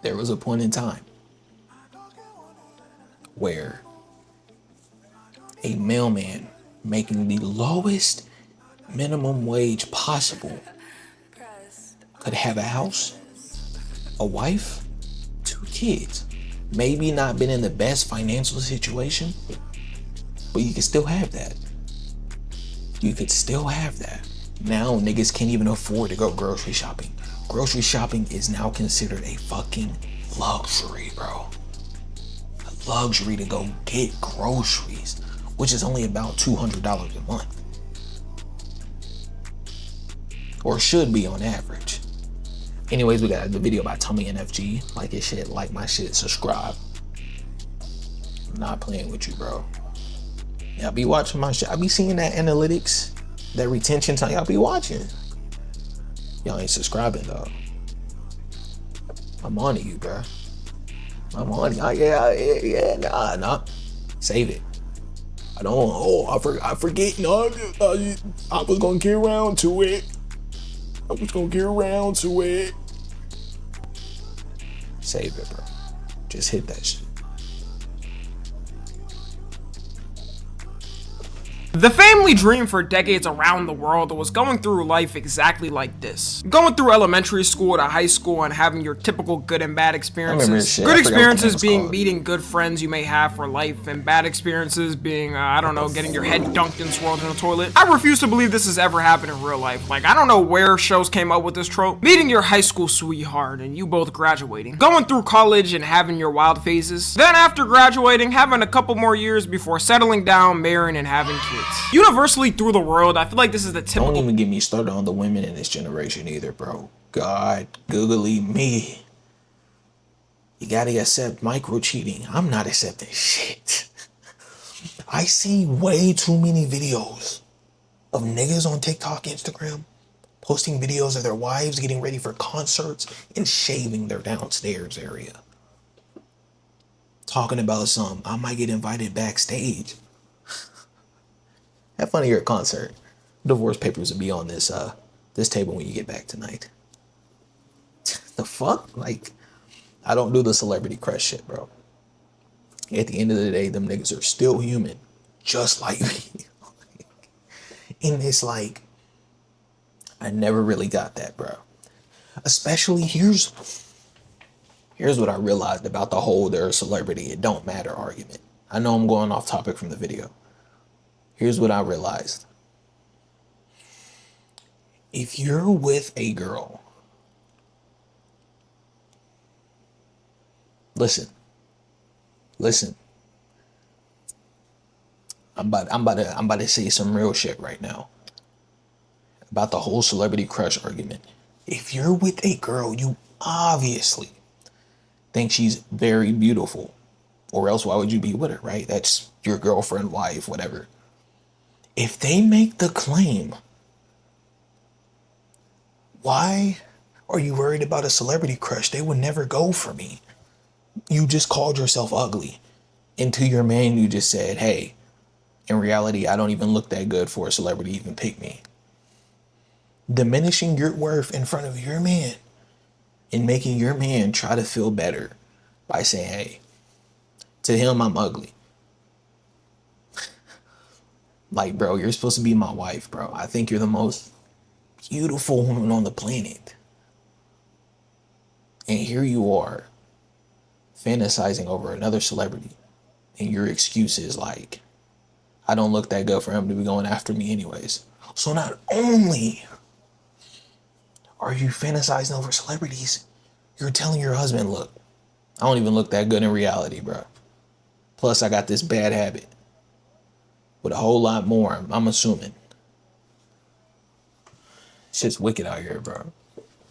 there was a point in time where a mailman making the lowest minimum wage possible could have a house, a wife, 2 kids. Maybe not been in the best financial situation, but you could still have that. You could still have that. Now niggas can't even afford to go grocery shopping. Grocery shopping is now considered a fucking luxury, bro. A luxury to go get groceries, which is only about $200 a month. Or should be on average. Anyways, we got the video by Tommy NFG. Like his shit, like my shit, subscribe. I'm not playing with you, bro. Y'all be watching my shit. I be seeing that analytics, that retention time. Y'all be watching. Y'all ain't subscribing though. I'm on to you, bro. I'm on you. Yeah. Nah. Save it. I don't. Oh, I forget. No, I was gonna get around to it. Save it, bro. Just hit that shit. The family dream for decades around the world was going through life exactly like this. Going through elementary school to high school and having your typical good and bad experiences. Good experiences being meeting good friends you may have for life, and bad experiences being, I don't know, getting your head dunked and swirled in a toilet. I refuse to believe this has ever happened in real life. Like, I don't know where shows came up with this trope. Meeting your high school sweetheart and you both graduating. Going through college and having your wild phases. Then after graduating, having a couple more years before settling down, marrying, and having kids. Universally through the world, I feel like this is the typical— Don't even get me started on the women in this generation either, bro. God, googly me. You gotta accept micro cheating. I'm not accepting shit. I see way too many videos of niggas on TikTok, Instagram, posting videos of their wives getting ready for concerts and shaving their downstairs area. Talking about some, I might get invited backstage. Have fun at your concert. Divorce papers will be on this table when you get back tonight. The fuck? Like, I don't do the celebrity crush shit, bro. At the end of the day, them niggas are still human, just like me. And it's like, I never really got that, bro. Especially, here's what I realized about the whole they're a celebrity, it don't matter argument. I know I'm going off topic from the video. Here's what I realized. If you're with a girl, listen. I'm about to say some real shit right now about the whole celebrity crush argument. If you're with a girl, you obviously think she's very beautiful, or else why would you be with her, right? That's your girlfriend, wife, whatever. If they make the claim, why are you worried about a celebrity crush? They would never go for me. You just called yourself ugly. And to your man, you just said, hey, in reality, I don't even look that good for a celebrity to even pick me. Diminishing your worth in front of your man and making your man try to feel better by saying, hey, to him, I'm ugly. Like, bro, you're supposed to be my wife, bro. I think you're the most beautiful woman on the planet. And here you are, fantasizing over another celebrity. And your excuse is like, I don't look that good for him to be going after me anyways. So not only are you fantasizing over celebrities, you're telling your husband, look, I don't even look that good in reality, bro. Plus, I got this bad habit. With a whole lot more, I'm assuming. Shit's wicked out here, bro.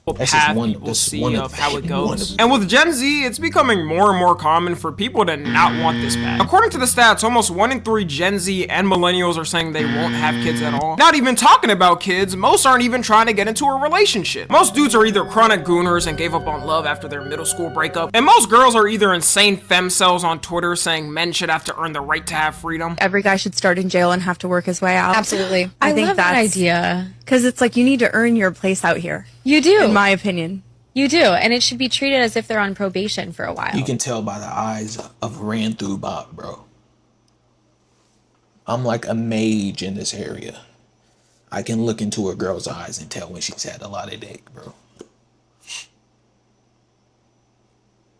That's path one, people see of how it goes. And with Gen Z, it's becoming more and more common for people to not want this path. According to the stats, almost 1 in 3 Gen Z and millennials are saying they won't have kids at all. Not even talking about kids, most aren't even trying to get into a relationship. Most dudes are either chronic gooners and gave up on love after their middle school breakup, and most girls are either insane femcells on Twitter saying men should have to earn the right to have freedom. Every guy should start in jail and have to work his way out. Absolutely. I think love that idea. Because it's like you need to earn your place out here. You do. In my opinion. You do, and it should be treated as if they're on probation for a while. You can tell by the eyes of ran through Bob, bro. I'm like a mage in this area. I can look into a girl's eyes and tell when she's had a lot of dick, bro.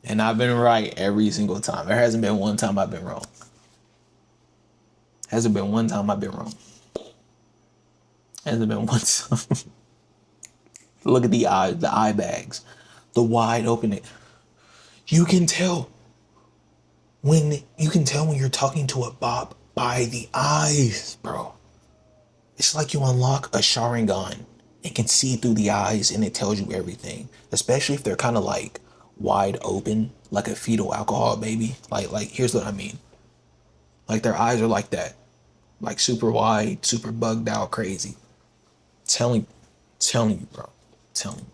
And I've been right every single time. There hasn't been one time I've been wrong. Hasn't been one time I've been wrong. Hasn't been one time. Look at the eyes, the eye bags, the wide open. You can tell when you're talking to a Bob by the eyes, bro. It's like you unlock a Sharingan and can see through the eyes, and it tells you everything. Especially if they're kind of like wide open, like a fetal alcohol baby. Like here's what I mean. Like their eyes are like that, like super wide, super bugged out, crazy. Telling you, bro. Telling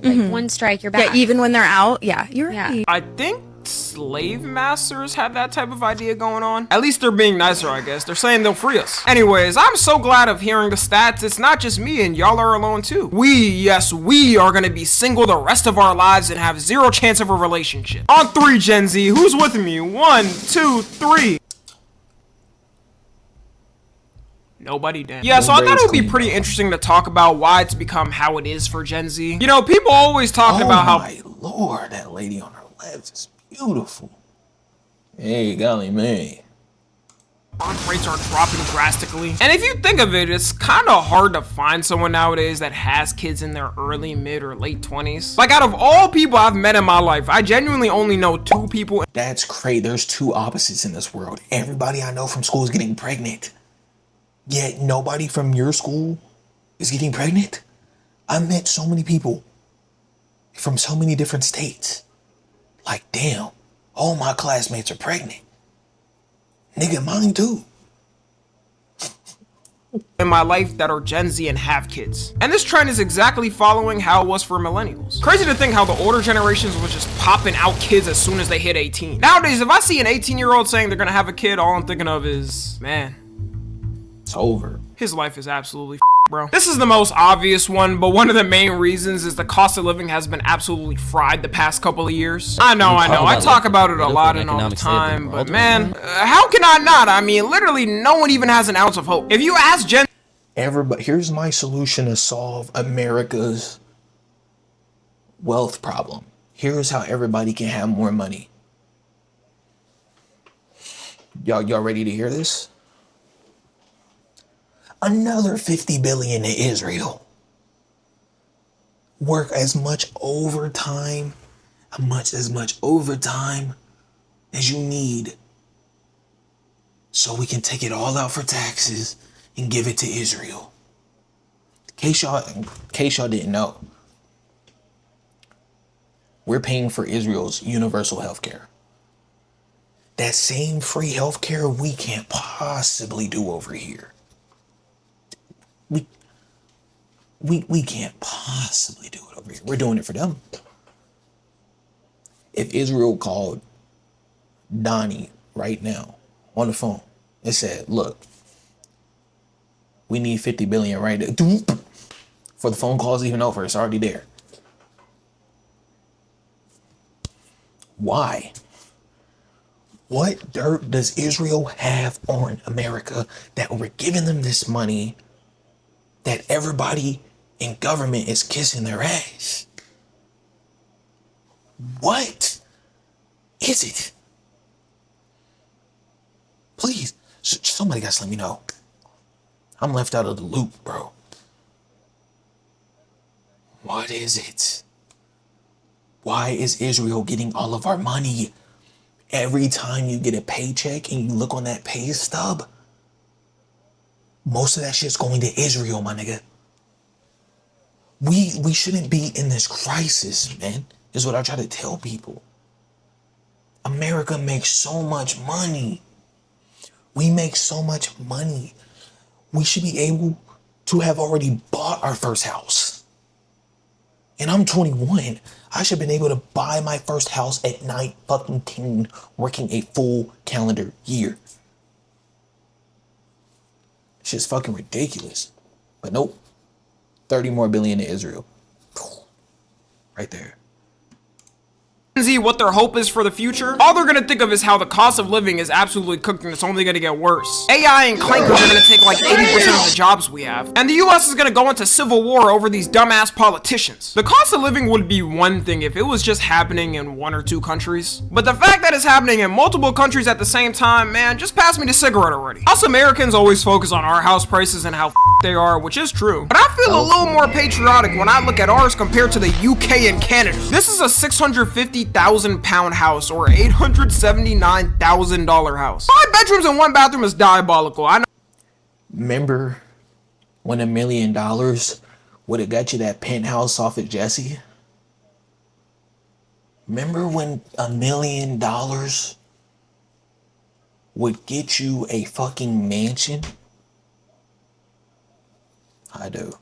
you. Like one strike, you're back. Yeah, even when they're out. Yeah, you're right. I think slave masters had that type of idea going on. At least they're being nicer, I guess. They're saying they'll free us. Anyways, I'm so glad of hearing the stats. It's not just me, and y'all are alone too. Yes, we are gonna be single the rest of our lives and have zero chance of a relationship. On 3, Gen Z, who's with me? 1, 2, 3. Nobody did. Yeah, so I thought it would be pretty interesting to talk about why it's become how it is for Gen Z. You know, people always talking about how— oh my lord, that lady on her left is beautiful. Hey, golly me. birth rates are dropping drastically. And if you think of it, it's kind of hard to find someone nowadays that has kids in their early, mid, or late 20s. Like, out of all people I've met in my life, I genuinely only know 2 people. That's crazy. There's 2 opposites in this world. Everybody I know from school is getting pregnant. Yet nobody from your school is getting pregnant. I met so many people from so many different states. Like, damn, all my classmates are pregnant. Nigga, mine too. In my life that are Gen Z and have kids. And this trend is exactly following how it was for millennials. Crazy to think how the older generations was just popping out kids as soon as they hit 18. Nowadays, if I see an 18-year-old saying they're gonna have a kid, all I'm thinking of is, man, it's over. His life is absolutely bro. This is the most obvious one, but one of the main reasons is the cost of living has been absolutely fried the past couple of years. I know. I talk about it a lot and all the time, but man, how can I not? I mean, literally no one even has an ounce of hope. If you ask Gen— Everybody, here's my solution to solve America's wealth problem. Here's how everybody can have more money. Y'all ready to hear this? Another 50 billion to Israel. Work as much overtime as you need, so we can take it all out for taxes and give it to Israel. In case y'all didn't know, we're paying for Israel's universal health care. That same free health care we can't possibly do over here. We can't possibly do it over here. We're doing it for them. If Israel called Donnie right now on the phone and said, look, we need 50 billion right there. For the phone call's even over, it's already there. Why? What dirt does Israel have on America that we're giving them this money that everybody in government is kissing their ass? What is it? Please, somebody got to let me know. I'm left out of the loop, bro. What is it? Why is Israel getting all of our money? Every time you get a paycheck and you look on that pay stub, most of that shit's going to Israel, my nigga. We shouldn't be in this crisis, man, is what I try to tell people. America makes so much money. We make so much money. We should be able to have already bought our first house. And I'm 21. I should have been able to buy my first house at 19, working a full calendar year. Shit's fucking ridiculous. But nope. 30 more billion to Israel. Right there. Z what their hope is for the future, all they're gonna think of is how the cost of living is absolutely cooked and it's only gonna get worse. AI and clankers are gonna take like 80% of the jobs we have, and the US is gonna go into civil war over these dumbass politicians. The cost of living would be one thing if it was just happening in 1 or 2 countries, but the fact that it's happening in multiple countries at the same time, man, just pass me the cigarette already. Us Americans always focus on our house prices and how they are, which is true, but I feel a little more patriotic when I look at ours compared to the UK and Canada. This is a £650,000 house or $879,000 house. 5 bedrooms and 1 bathroom is diabolical. I know. Remember when $1 million would have got you that penthouse off at Jesse? Remember when $1 million would get you a fucking mansion? I do.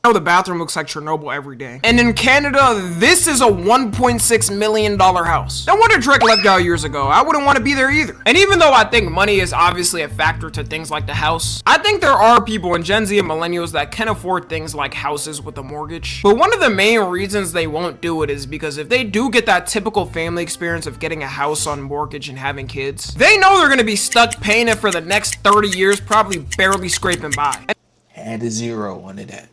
The bathroom looks like Chernobyl every day. And in Canada, this is a $1.6 million house. No wonder Drake left out years ago. I wouldn't want to be there either. And even though I think money is obviously a factor to things like the house, I think there are people in Gen Z and millennials that can afford things like houses with a mortgage. But one of the main reasons they won't do it is because if they do get that typical family experience of getting a house on mortgage and having kids, they know they're going to be stuck paying it for the next 30 years, probably barely scraping by. Add a zero onto that.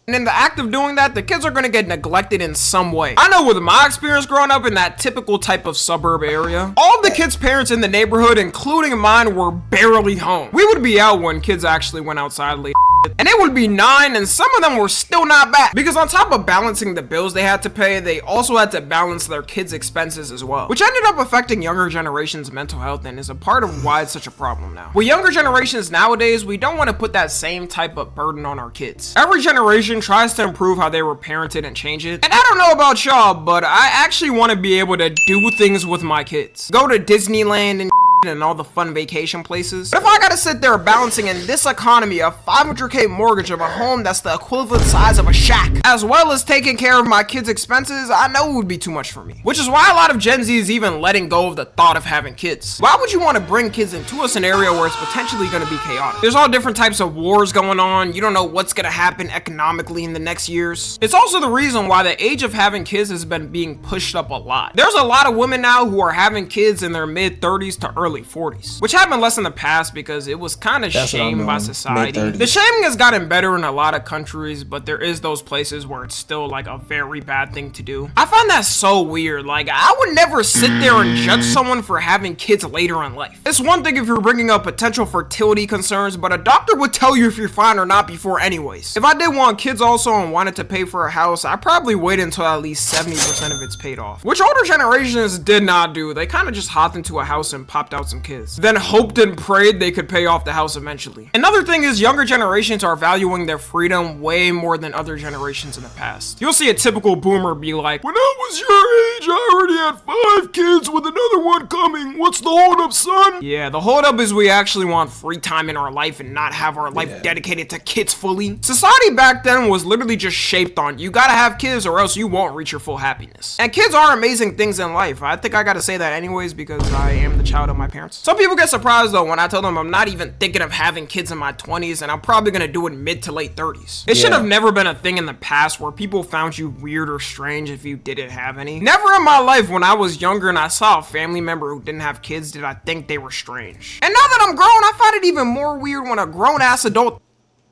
And in the act of doing that, the kids are going to get neglected in some way. I know with my experience growing up in that typical type of suburb area, all of the kids' parents in the neighborhood, including mine, were barely home. We would be out when kids actually went outside late, and it would be 9 and some of them were still not back. Because on top of balancing the bills they had to pay, they also had to balance their kids' expenses as well. Which ended up affecting younger generations' mental health and is a part of why it's such a problem now. With younger generations nowadays, we don't want to put that same type of burden on our kids. Every generation tries to improve how they were parented and change it. And I don't know about y'all, but I actually want to be able to do things with my kids. Go to Disneyland and all the fun vacation places. But if I gotta sit there balancing in this economy a $500K mortgage of a home that's the equivalent size of a shack, as well as taking care of my kids' expenses, I know it would be too much for me. Which is why a lot of Gen Z is even letting go of the thought of having kids. Why would you want to bring kids into a scenario where it's potentially gonna be chaotic? There's all different types of wars going on. You don't know what's gonna happen economically in the next years. It's also the reason why the age of having kids has been being pushed up a lot. There's a lot of women now who are having kids in their mid-30s to early 40s, which happened less in the past because it was kind of shamed by society. Mid-30s. The shaming has gotten better in a lot of countries, but there is those places where it's still like a very bad thing to do. I find that so weird. Like, I would never sit there and judge someone for having kids later in life. It's one thing if you're bringing up potential fertility concerns, but a doctor would tell you if you're fine or not before anyways. If I did want kids also and wanted to pay for a house, I'd probably wait until at least 70% of it's paid off, which older generations did not do. They kind of just hopped into a house and popped out some kids, then hoped and prayed they could pay off the house eventually. Another thing is younger generations are valuing their freedom way more than other generations in the past. You'll see a typical boomer be like, when I was your age, I already had 5 kids with another one coming. What's the holdup, son? Yeah, the holdup is we actually want free time in our life and not have our life dedicated to kids fully. Society back then was literally just shaped on you gotta have kids or else you won't reach your full happiness. And kids are amazing things in life. I think I gotta say that anyways because I am the child of my parents. Some people get surprised though when I tell them I'm not even thinking of having kids in my 20s and I'm probably gonna do it mid to late 30s. It should have never been a thing in the past where people found you weird or strange if you didn't have any. Never in my life when I was younger and I saw a family member who didn't have kids did I think they were strange. And now that I'm grown, I find it even more weird when a grown-ass adult.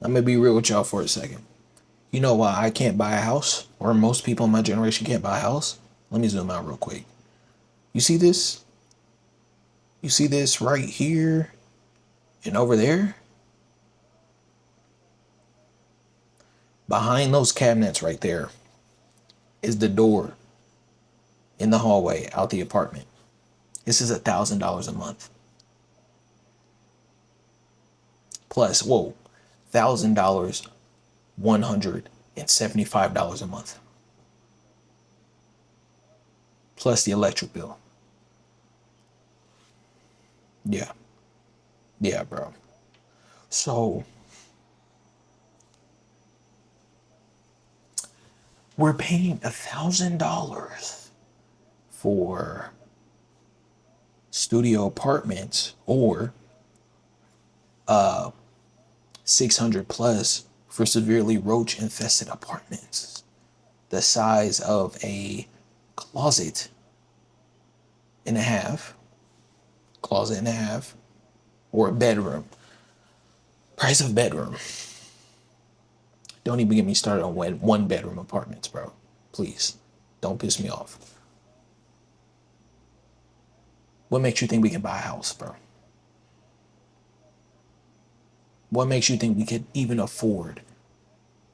I'm gonna be real with y'all for a second. You know why I can't buy a house? Or most people in my generation can't buy a house? Let me zoom out real quick. You see this? You see this right here and over there? Behind those cabinets right there is the door in the hallway out the apartment. This is $1,000 a month. Plus, whoa, $1,000, $175 a month. Plus the electric bill. Yeah, bro. So we're paying $1,000 for studio apartments or 600 plus for severely roach infested apartments the size of a closet and a half, closet and a half, or a bedroom. Price of bedroom. Don't even get me started on one bedroom apartments, bro. Please, don't piss me off. What makes you think we can buy a house, bro? What makes you think we could even afford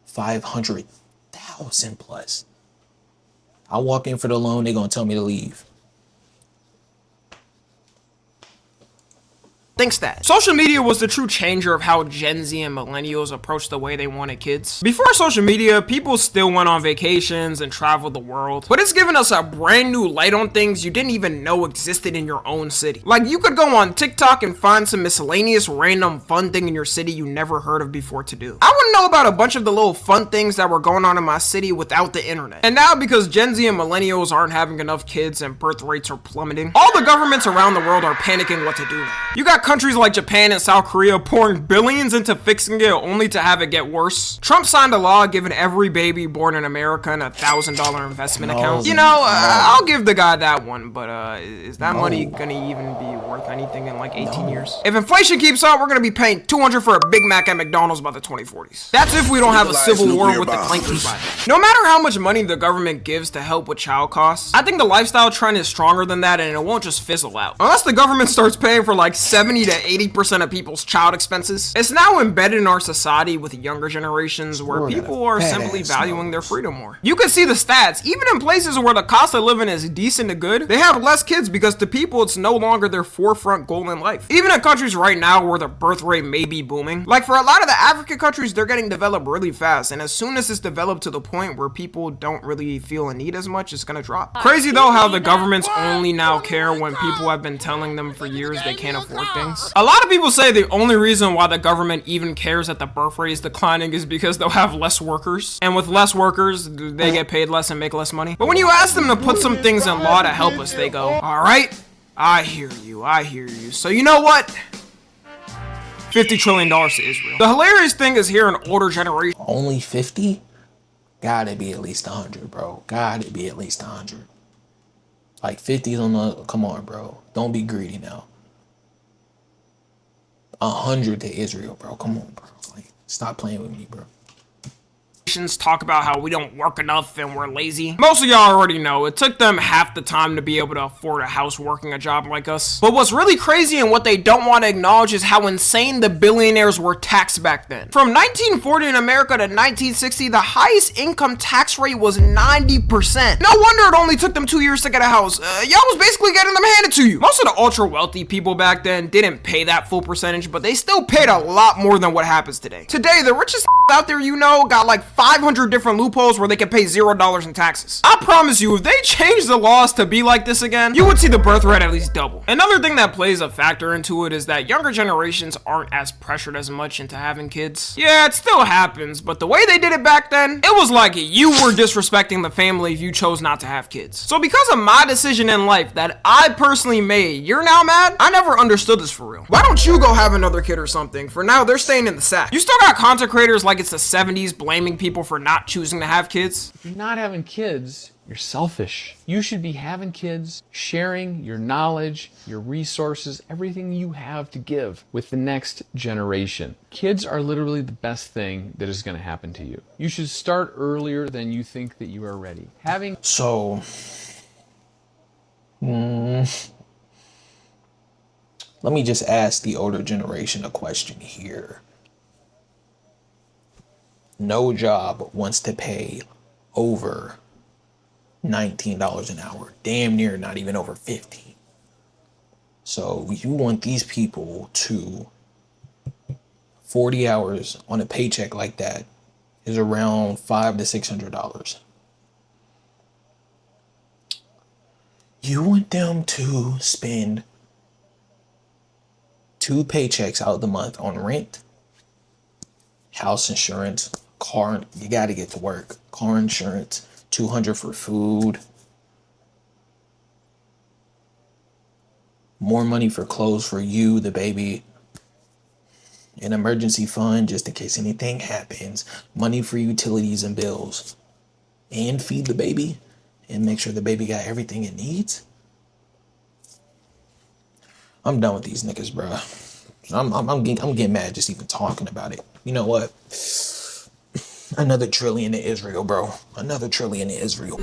500,000 plus? I walk in for the loan, they're gonna tell me to leave. Thinks that social media was the true changer of how Gen Z and millennials approach the way they wanted kids. Before social media, people still went on vacations and traveled the world, but it's given us a brand new light on things you didn't even know existed in your own city. Like, you could go on TikTok and find some miscellaneous random fun thing in your city you never heard of before to do. I wouldn't know about a bunch of the little fun things that were going on in my city without the internet. And now, because Gen Z and millennials aren't having enough kids and birth rates are plummeting, all the governments around the world are panicking what to do now. You got countries like Japan and South Korea pouring billions into fixing it only to have it get worse. Trump signed a law giving every baby born in America an $1,000 investment account. You know, I'll give the guy that one, but is that money gonna even be worth anything in like 18 years? If inflation keeps up, we're gonna be paying $200 for a Big Mac at McDonald's by the 2040s. That's if we don't have a civil war with the clankers by then. No matter how much money the government gives to help with child costs, I think the lifestyle trend is stronger than that, and it won't just fizzle out. Unless the government starts paying for like 70 to 80% of people's child expenses. It's now embedded in our society with younger generations where people are simply valuing their freedom more. You can see the stats. Even in places where the cost of living is decent to good, they have less kids because to people it's no longer their forefront goal in life. Even in countries right now where the birth rate may be booming, like for a lot of the African countries, they're getting developed really fast, and as soon as it's developed to the point where people don't really feel a need as much, it's gonna drop. Crazy though how the governments only now care when people have been telling them for years they can't afford things. A lot of people say the only reason why the government even cares that the birth rate is declining is because they'll have less workers, and with less workers they get paid less and make less money. But when you ask them to put some things in law to help us, they go, all right, I hear you, so you know what, $50 trillion to Israel. The hilarious thing is here in older generation, only 50? Gotta be at least 100, bro. Gotta be at least 100. Like 50's on the, come on, bro, don't be greedy now. 100 to Israel, bro. Come on, bro. Like, stop playing with me, bro. talk about how we don't work enough and we're lazy. Most of y'all already know it took them half the time to be able to afford a house working a job like us. But what's really crazy and what they don't want to acknowledge is how insane the billionaires were taxed back then. From 1940 in America to 1960, the highest income tax rate was 90%. No wonder it only took them 2 years to get a house. Y'all was basically getting them handed to you. Most of the ultra wealthy people back then didn't pay that full percentage, but they still paid a lot more than what happens today. Today, the richest out there you know got like 500 different loopholes where they can pay $0 in taxes. I promise you, if they change the laws to be like this again, you would see the birth rate at least double. Another thing that plays a factor into it is that younger generations aren't as pressured as much into having kids. Yeah, it still happens, but the way they did it back then, it was like you were disrespecting the family if you chose not to have kids. So because of my decision in life that I personally made, you're now mad? I never understood this for real. Why don't you go have another kid or something? For now, they're staying in the sack. You still got content creators like it's the 70s blaming people for not choosing to have kids. If you're not having kids, you're selfish. You should be having kids, sharing your knowledge, your resources, everything you have to give with the next generation. Kids are literally the best thing that is going to happen to you. You should start earlier than you think that you are ready. So, let me just ask the older generation a question here. No job wants to pay over $19 an hour, damn near not even over 50. So you want these people to 40 hours on a paycheck like that is around $500 to $600. You want them to spend 2 paychecks out of the month on rent, house insurance, car, you got to get to work, car insurance, $200 for food, more money for clothes for you, the baby, an emergency fund just in case anything happens, money for utilities and bills, and feed the baby and make sure the baby got everything it needs. I'm done with these niggas, bro. I'm getting mad just even talking about it. You know what? Another trillion to Israel, bro. Another trillion to Israel.